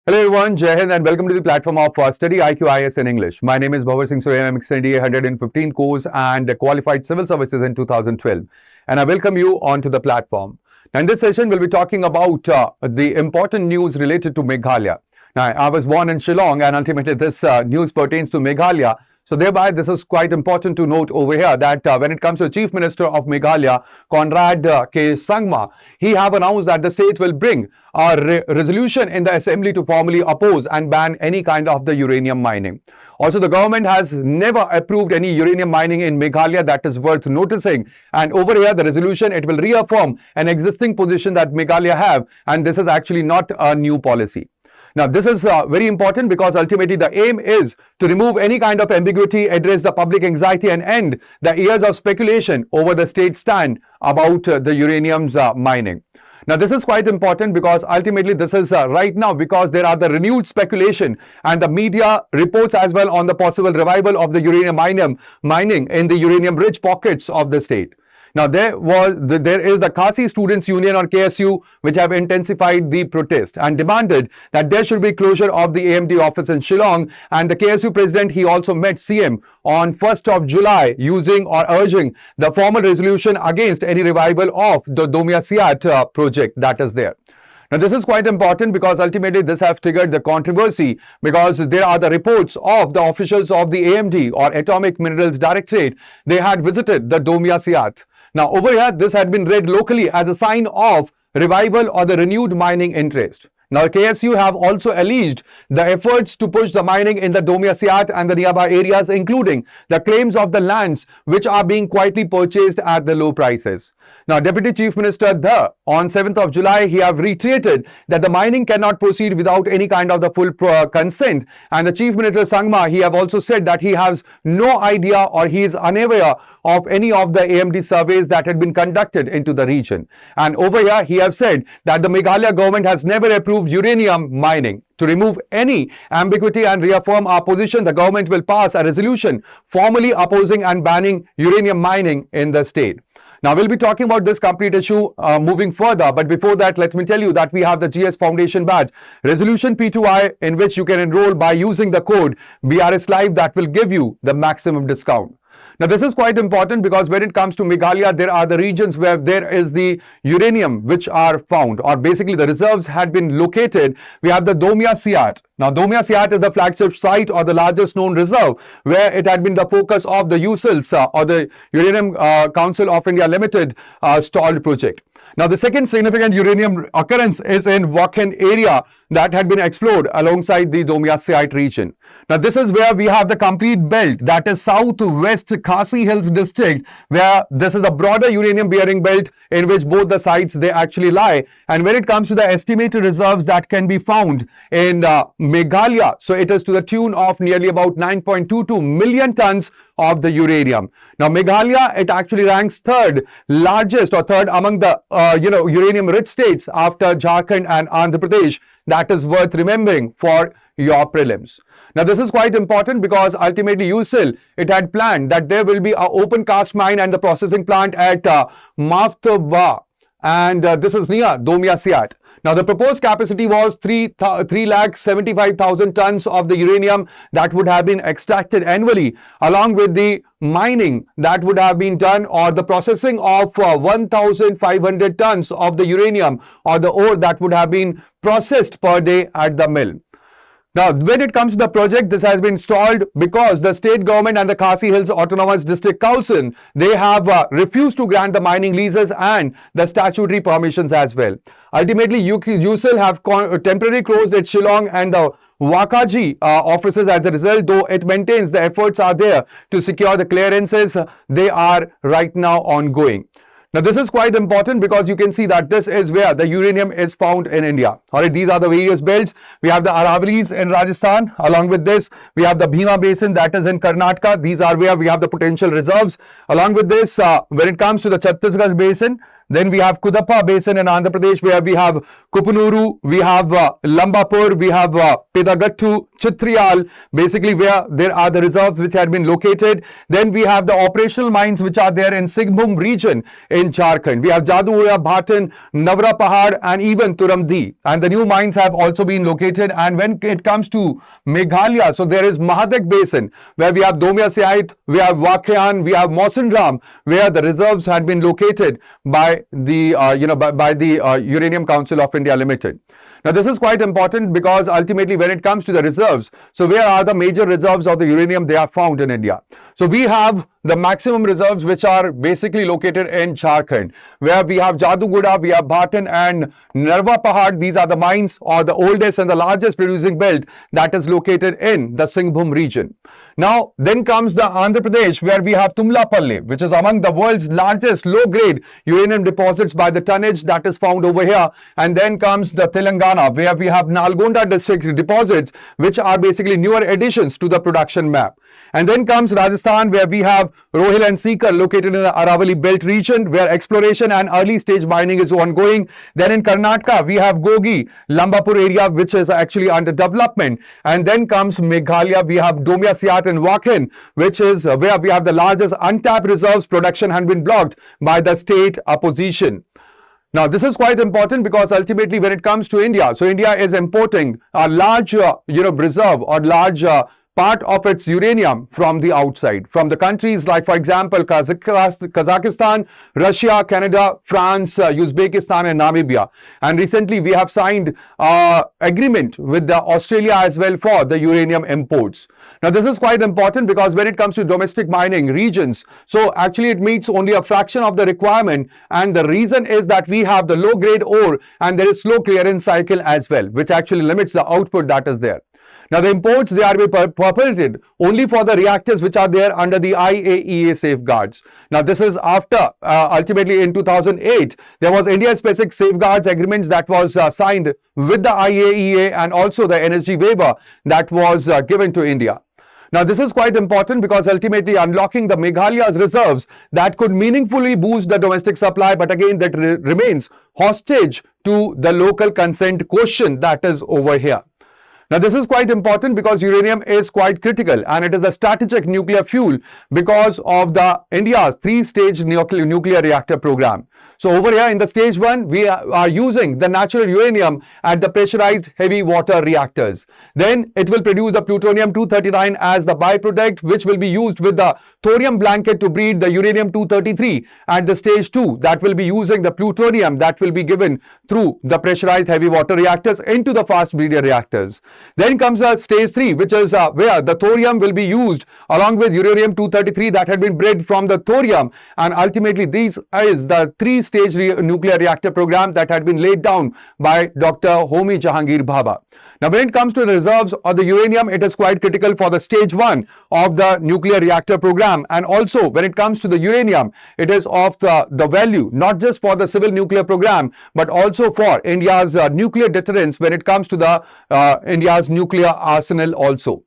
Hello everyone, Jai Hind and welcome to the platform of StudyIQ IAS in English. My name is Bhavar Singh Surya. I'm extending 115 course and qualified civil services in 2012. And I welcome you onto the platform. Now in this session, we'll be talking about the important news related to Meghalaya. Now, I was born in Shillong and ultimately this news pertains to Meghalaya. So thereby, this is quite important to note over here that when it comes to the Chief Minister of Meghalaya, Conrad K. Sangma, he have announced that the state will bring a resolution in the assembly to formally oppose and ban any kind of the uranium mining. Also, the government has never approved any uranium mining in Meghalaya. That is worth noticing. And over here, the resolution, it will reaffirm an existing position that Meghalaya have. And this is actually not a new policy. Now, this is very important because ultimately the aim is to remove any kind of ambiguity, address the public anxiety and end the years of speculation over the state stand about the uranium's mining. Now, this is quite important because ultimately this is right now because there are the renewed speculation and the media reports as well on the possible revival of the uranium mining in the uranium-rich pockets of the state. Now, there is the Khasi Students Union or KSU which have intensified the protest and demanded that there should be closure of the AMD office in Shillong, and the KSU president, he also met CM on 1st of July using or urging the formal resolution against any revival of the Domia Siat project that is there. Now, this is quite important because ultimately this has triggered the controversy because there are the reports of the officials of the AMD or Atomic Minerals Directorate. They had visited the Domia Siat. Now, over here, this had been read locally as a sign of revival or the renewed mining interest. Now, KSU have also alleged the efforts to push the mining in the Domia Siat and the nearby areas, including the claims of the lands which are being quietly purchased at the low prices. Now, Deputy Chief Minister on 7th of July, he have reiterated that the mining cannot proceed without any kind of the full consent. And the Chief Minister Sangma, he have also said that he has no idea or he is unaware of any of the AMD surveys that had been conducted into the region. And over here, he have said that the Meghalaya government has never approved uranium mining. To remove any ambiguity and reaffirm our position, the government will pass a resolution formally opposing and banning uranium mining in the state. Now, we'll be talking about this complete issue moving further. But before that, let me tell you that we have the GS Foundation badge, Resolution P2I, in which you can enroll by using the code BRS Live that will give you the maximum discount. Now, this is quite important because when it comes to Meghalaya, there are the regions where there is the uranium which are found, or basically the reserves had been located. We have the Domia Siat. Now, Domia Siat is the flagship site or the largest known reserve where it had been the focus of the USILS or the Uranium Council of India Limited stalled project. Now, the second significant uranium occurrence is in Wakhan area that had been explored alongside the Domia Siat region. Now, this is where we have the complete belt, that is southwest Khasi Hills district, where this is a broader uranium bearing belt in which both the sites they actually lie. And when it comes to the estimated reserves that can be found in Meghalaya, so it is to the tune of nearly about 9.22 million tons of the uranium. Now, Meghalaya, it actually ranks third largest or third among the uranium rich states after Jharkhand and Andhra Pradesh. That is worth remembering for your prelims. Now, this is quite important because ultimately USIL, it had planned that there will be an open cast mine and the processing plant at Maftaba, and this is near Domia Siat. Now, the proposed capacity was 3,75,000 tons of the uranium that would have been extracted annually, along with the mining that would have been done or the processing of 1,500 tons of the uranium or the ore that would have been processed per day at the mill. Now, when it comes to the project, this has been stalled because the state government and the Khasi Hills Autonomous District Council, they have refused to grant the mining leases and the statutory permissions as well. Ultimately, USIL have temporarily closed its Shillong and the Wakaji offices as a result, though it maintains the efforts are there to secure the clearances. They are right now ongoing. Now, this is quite important because you can see that this is where the uranium is found in India. All right, these are the various belts. We have the Aravalis in Rajasthan. Along with this, we have the Bhima Basin that is in Karnataka. These are where we have the potential reserves. Along with this, when it comes to the Chhattisgarh Basin, Then we have Kudappa Basin in Andhra Pradesh, where we have Kupunuru, we have Lambapur, we have Pedagattu, Chitriyal, basically where there are the reserves which had been located. Then we have the operational mines which are there in Singhbhum region in Jharkhand. We have Jaduria, Bhatan, Navra Pahad, and even Turamdi. And the new mines have also been located. And when it comes to Meghalaya, so there is Mahadek Basin, where we have Domia Siait, we have Wakyan, we have Mawsynram, where the reserves had been located by the Uranium Council of India Limited. Now, this is quite important because ultimately when it comes to the reserves, so where are the major reserves of the uranium they are found in India? So we have the maximum reserves which are basically located in Jharkhand, where we have Jaduguda, we have Bhatan and Narva Pahad. These are the mines or the oldest and the largest producing belt that is located in the Singhbhum region. Now, then comes the Andhra Pradesh, where we have Tumlapalli, which is among the world's largest low-grade uranium deposits by the tonnage that is found over here. And then comes the Telangana, where we have Nalgonda district deposits, which are basically newer additions to the production map. And then comes Rajasthan, where we have Rohil and Sikar located in the Aravalli Belt region, where exploration and early stage mining is ongoing. Then in Karnataka, we have Gogi, Lambapur area, which is actually under development. And then comes Meghalaya, we have Domia Siat and Wakhan, which is where we have the largest untapped reserves. Production has been blocked by the state opposition. Now, this is quite important because ultimately when it comes to India, so India is importing a large, reserve or large part of its uranium from the outside, from the countries like, for example, Kazakhstan, Russia, Canada, France, Uzbekistan and Namibia. And recently we have signed agreement with the Australia as well for the uranium imports. Now, this is quite important because when it comes to domestic mining regions, so actually it meets only a fraction of the requirement, and the reason is that we have the low grade ore and there is slow clearance cycle as well, which actually limits the output that is there. Now, the imports, they are permitted only for the reactors which are there under the IAEA safeguards. Now, this is after ultimately in 2008, there was India-specific safeguards agreements that was signed with the IAEA and also the energy waiver that was given to India. Now, this is quite important because ultimately unlocking the Meghalaya's reserves that could meaningfully boost the domestic supply, but again that remains hostage to the local consent question that is over here. Now, this is quite important because uranium is quite critical and it is a strategic nuclear fuel because of the India's three-stage nuclear reactor program. So, over here in the stage 1, we are using the natural uranium at the pressurized heavy water reactors. Then it will produce the plutonium-239 as the byproduct, which will be used with the thorium blanket to breed the uranium-233 at the stage 2. That will be using the plutonium that will be given through the pressurized heavy water reactors into the fast breeder reactors. Then comes the stage 3, which is where the thorium will be used along with uranium-233 that had been bred from the thorium, and ultimately this is the three-stage nuclear reactor program that had been laid down by Dr. Homi Jahangir Bhabha. Now, when it comes to the reserves of the uranium, it is quite critical for the stage 1 of the nuclear reactor program, and also when it comes to the uranium, it is of the value not just for the civil nuclear program but also for India's nuclear deterrence when it comes to the India's nuclear arsenal also.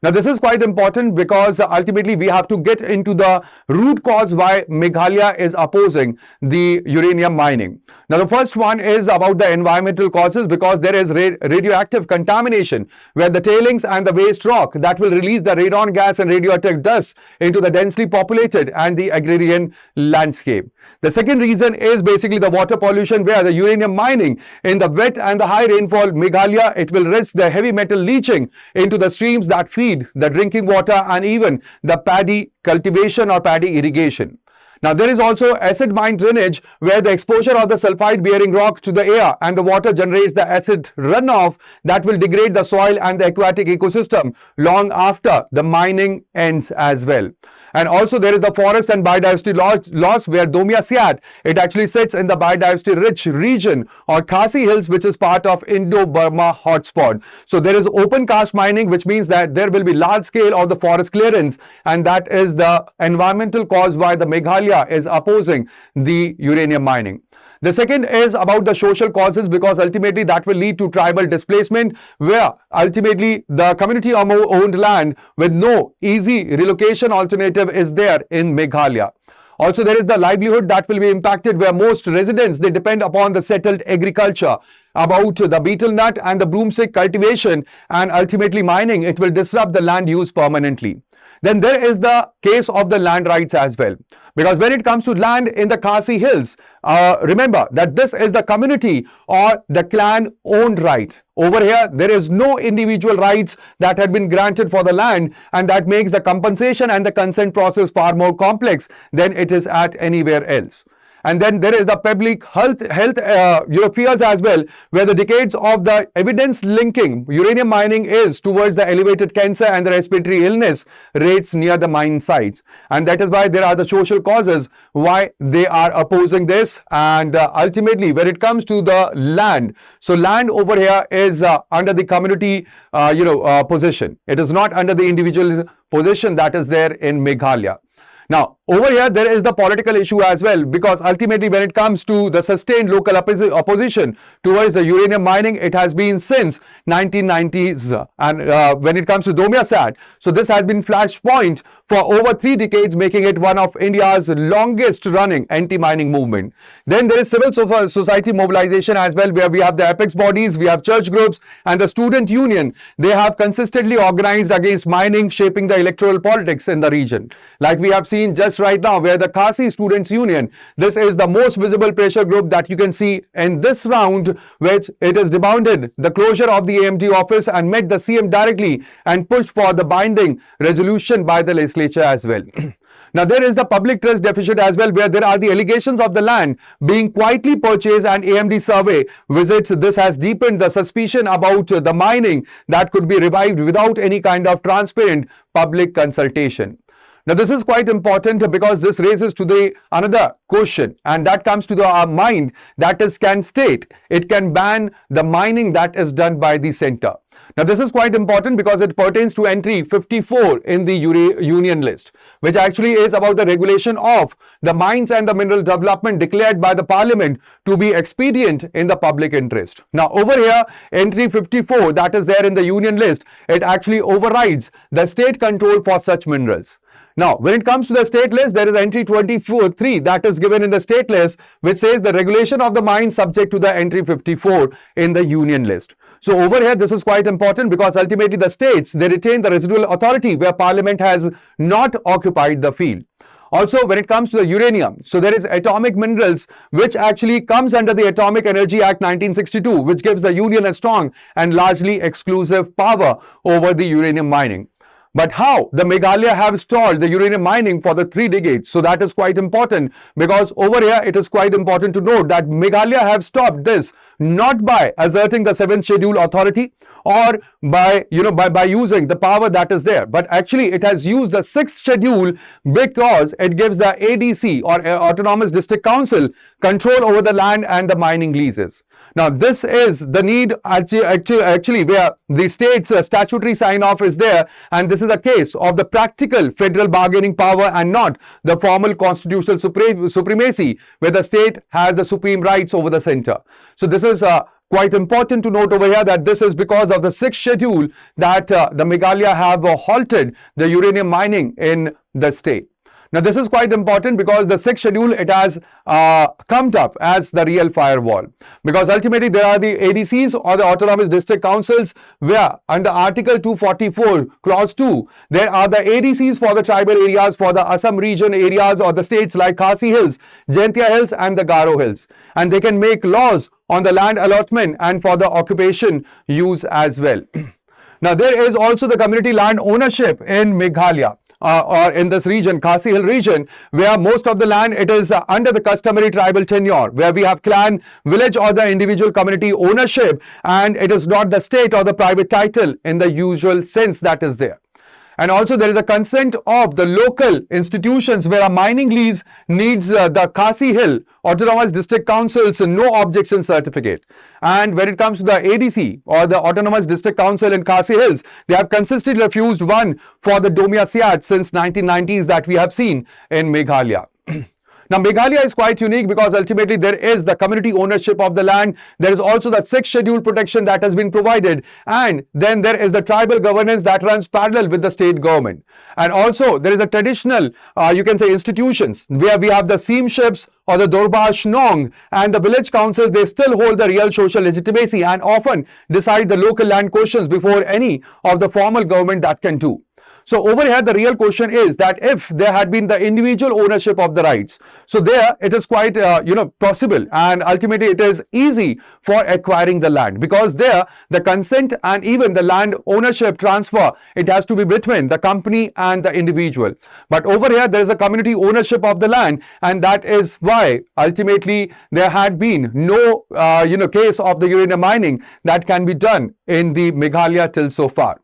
Now, this is quite important because ultimately we have to get into the root cause why Meghalaya is opposing the uranium mining. Now, the first one is about the environmental causes because there is radioactive contamination where the tailings and the waste rock that will release the radon gas and radioactive dust into the densely populated and the agrarian landscape. The second reason is basically the water pollution where the uranium mining in the wet and the high rainfall Meghalaya, it will risk the heavy metal leaching into the streams that feed the drinking water and even the paddy cultivation or paddy irrigation. Now, there is also acid mine drainage where the exposure of the sulfide bearing rock to the air and the water generates the acid runoff that will degrade the soil and the aquatic ecosystem long after the mining ends as well. And also there is the forest and biodiversity loss where Domia Siat, it actually sits in the biodiversity rich region or Khasi Hills, which is part of Indo-Burma hotspot. So there is open cast mining, which means that there will be large scale of the forest clearance, and that is the environmental cause why the Meghalaya is opposing the uranium mining. The second is about the social causes because ultimately that will lead to tribal displacement where ultimately the community owned land with no easy relocation alternative is there in Meghalaya. Also, there is the livelihood that will be impacted, where most residents, they depend upon the settled agriculture. About the betel nut and the broomstick cultivation and ultimately mining, it will disrupt the land use permanently. Then there is the case of the land rights as well. Because when it comes to land in the Khasi Hills, remember that this is the community or the clan owned right. Over here, there is no individual rights that had been granted for the land, and that makes the compensation and the consent process far more complex than it is at anywhere else. And then there is the public health fears as well, where the decades of the evidence linking uranium mining is towards the elevated cancer and the respiratory illness rates near the mine sites. And that is why there are the social causes why they are opposing this. And ultimately, when it comes to the land, so land over here is under the community position. It is not under the individual position that is there in Meghalaya. Now, over here, there is the political issue as well, because ultimately when it comes to the sustained local opposition towards the uranium mining, it has been since 1990s. And when it comes to Domia Sat, so this has been flashpoint for over 3 decades, making it one of India's longest running anti-mining movement. Then there is civil society mobilization as well, where we have the apex bodies, we have church groups and the student union. They have consistently organized against mining, shaping the electoral politics in the region. Like we have seen just right now, where the Khasi Students Union, this is the most visible pressure group that you can see in this round, which it has demanded the closure of the AMT office and met the CM directly and pushed for the binding resolution by the legislature as well. Now, there is the public trust deficit as well, where there are the allegations of the land being quietly purchased and AMD survey visits. This has deepened the suspicion about the mining that could be revived without any kind of transparent public consultation. Now, this is quite important because this raises to another question, and that comes to our mind, that is, can state, it can ban the mining that is done by the center. Now, this is quite important because it pertains to entry 54 in the union list, which actually is about the regulation of the mines and the mineral development declared by the parliament to be expedient in the public interest. Now, over here, entry 54 that is there in the union list, it actually overrides the state control for such minerals. Now, when it comes to the state list, there is entry 23 that is given in the state list, which says the regulation of the mine subject to the entry 54 in the union list. So over here, this is quite important because ultimately the states, they retain the residual authority where parliament has not occupied the field. Also, when it comes to the uranium, so there is atomic minerals, which actually comes under the Atomic Energy Act 1962, which gives the union a strong and largely exclusive power over the uranium mining. But how the Meghalaya have stalled the uranium mining for the 3 decades? So that is quite important because over here it is quite important to note that Meghalaya have stopped this not by asserting the 7th schedule authority or by using the power that is there, but actually it has used the 6th schedule because it gives the ADC or Autonomous District Council control over the land and the mining leases. Now, this is the need actually where the state's statutory sign-off is there, and this is a case of the practical federal bargaining power and not the formal constitutional supremacy where the state has the supreme rights over the center. So this is quite important to note over here that this is because of the 6th schedule that the Meghalaya have halted the uranium mining in the state. Now, this is quite important because the 6th schedule, it has come up as the real firewall, because ultimately there are the ADCs or the Autonomous District Councils where under Article 244 Clause 2, there are the ADCs for the tribal areas, for the Assam region areas or the states like Khasi Hills, Jaintia Hills and the Garo Hills, and they can make laws on the land allotment and for the occupation use as well. Now, there is also the community land ownership in Meghalaya. Or in this region, Khasi Hill region, where most of the land it is under the customary tribal tenure, where we have clan, village or the individual community ownership, and it is not the state or the private title in the usual sense that is there. And also there is a consent of the local institutions where a mining lease needs the Khasi Hill Autonomous District Council's no objection certificate. And when it comes to the ADC or the Autonomous District Council in Khasi Hills, they have consistently refused one for the Domia Siat since 1990s that we have seen in Meghalaya. Now, Meghalaya is quite unique because ultimately there is the community ownership of the land. There is also the 6th schedule protection that has been provided. And then there is the tribal governance that runs parallel with the state government. And also there is a traditional, you can say, institutions where we have the seamships or the Dorbash Nong, and the village councils, they still hold the real social legitimacy and often decide the local land questions before any of the formal government that can do. So over here, the real question is that if there had been the individual ownership of the rights, so there it is quite, possible, and ultimately it is easy for acquiring the land, because there the consent and even the land ownership transfer, it has to be between the company and the individual. But over here, there is a community ownership of the land, and that is why ultimately there had been no, case of the uranium mining that can be done in the Meghalaya till so far.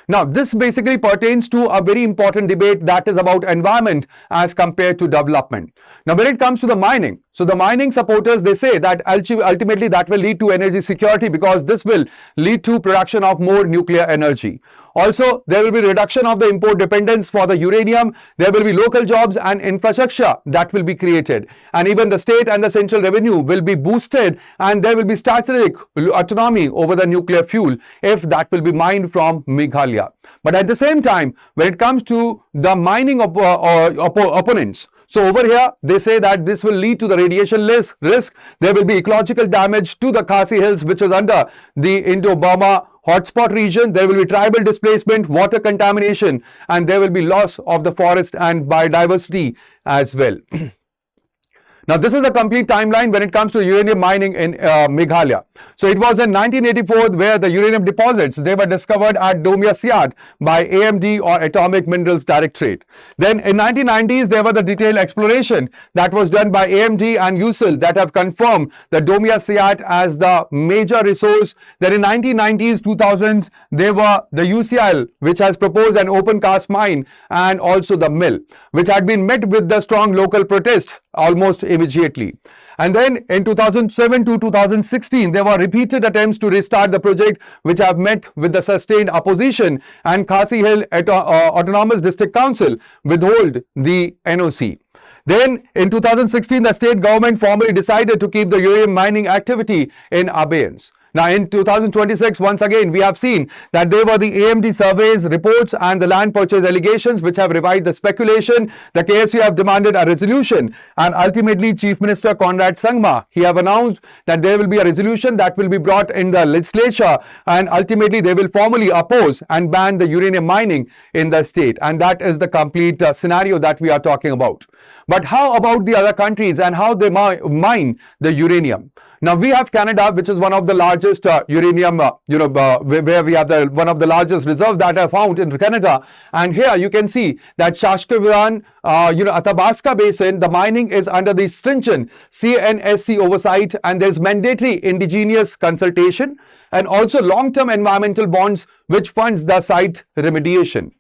Now, this basically pertains to a very important debate that is about environment as compared to development. Now, when it comes to the mining, so the mining supporters, they say that ultimately that will lead to energy security, because this will lead to production of more nuclear energy. Also, there will be reduction of the import dependence for the uranium. There will be local jobs and infrastructure that will be created. And even the state and the central revenue will be boosted, and there will be strategic autonomy over the nuclear fuel if that will be mined from Meghalaya. But at the same time, when it comes to the mining of opponents, so over here, they say that this will lead to the radiation risk. There will be ecological damage to the Khasi Hills, which is under the Indo-Burma hotspot region. There will be tribal displacement, water contamination, and there will be loss of the forest and biodiversity as well. Now, this is a complete timeline when it comes to uranium mining in Meghalaya. So, it was in 1984 where the uranium deposits, they were discovered at Domia Siat by AMD, or Atomic Minerals Directorate. Then in 1990s, there was the detailed exploration that was done by AMD and USIL that have confirmed the Domia Siat as the major resource. Then in 1990s, 2000s, there were the UCL, which has proposed an open cast mine, and also the mill, which had been met with the strong local protest almost immediately. And then in 2007 to 2016, there were repeated attempts to restart the project, which have met with the sustained opposition, and Khasi Hill Autonomous District Council withhold the NOC. Then in 2016, the state government formally decided to keep the uranium mining activity in abeyance. Now, in 2026, once again, we have seen that there were the AMD surveys, reports, and the land purchase allegations which have revived the speculation. The KSU have demanded a resolution, and ultimately Chief Minister Conrad Sangma, he have announced that there will be a resolution that will be brought in the legislature, and ultimately they will formally oppose and ban the uranium mining in the state. And that is the complete scenario that we are talking about. But how about the other countries and how they mine the uranium? Now, we have Canada, which is one of the largest uranium, where we have one of the largest reserves that are found in Canada. And here you can see that Saskatchewan, Athabasca Basin, the mining is under the stringent CNSC oversight, and there's mandatory indigenous consultation and also long-term environmental bonds, which funds the site remediation.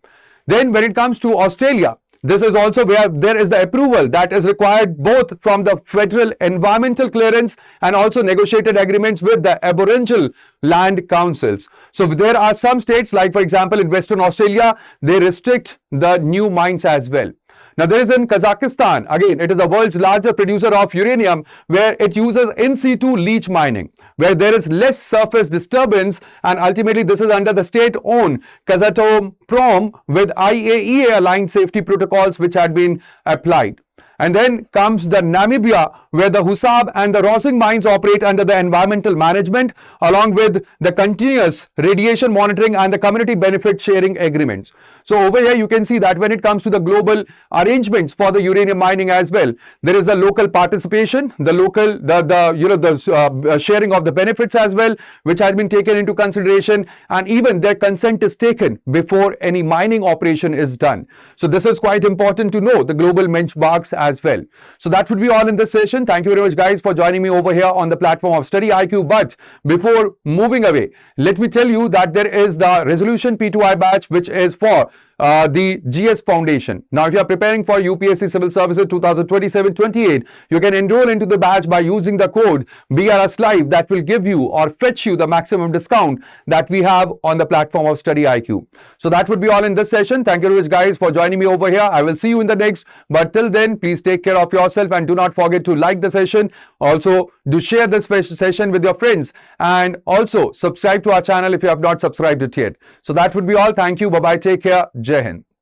Then when it comes to Australia, this is also where there is the approval that is required both from the federal environmental clearance and also negotiated agreements with the Aboriginal land councils. So there are some states, like for example in Western Australia, they restrict the new mines as well. Now, there is in Kazakhstan, again, it is the world's largest producer of uranium, where it uses in situ leach mining, where there is less surface disturbance, and ultimately this is under the state-owned Kazatomprom with IAEA aligned safety protocols which had been applied. And then comes the Namibia, where the Husab and the Rosing mines operate under the environmental management, along with the continuous radiation monitoring and the community benefit sharing agreements. So over here you can see that when it comes to the global arrangements for the uranium mining as well, there is a local participation, the local, sharing of the benefits as well, which has been taken into consideration, and even their consent is taken before any mining operation is done. So this is quite important to know the global benchmarks as well. So that would be all in this session. Thank you very much guys for joining me over here on the platform of StudyIQ. But before moving away, let me tell you that there is the resolution P2I batch, which is for the GS Foundation. Now, if you are preparing for UPSC Civil Services 2027-28, you can enroll into the batch by using the code BRS Live that will give you or fetch you the maximum discount that we have on the platform of StudyIQ. So that would be all in this session. Thank you very much, guys, for joining me over here. I will see you in the next. But till then, please take care of yourself and do not forget to like the session. Also, do share this session with your friends and also subscribe to our channel if you have not subscribed it yet. So that would be all. Thank you. Bye-bye. Take care. Jai Hind.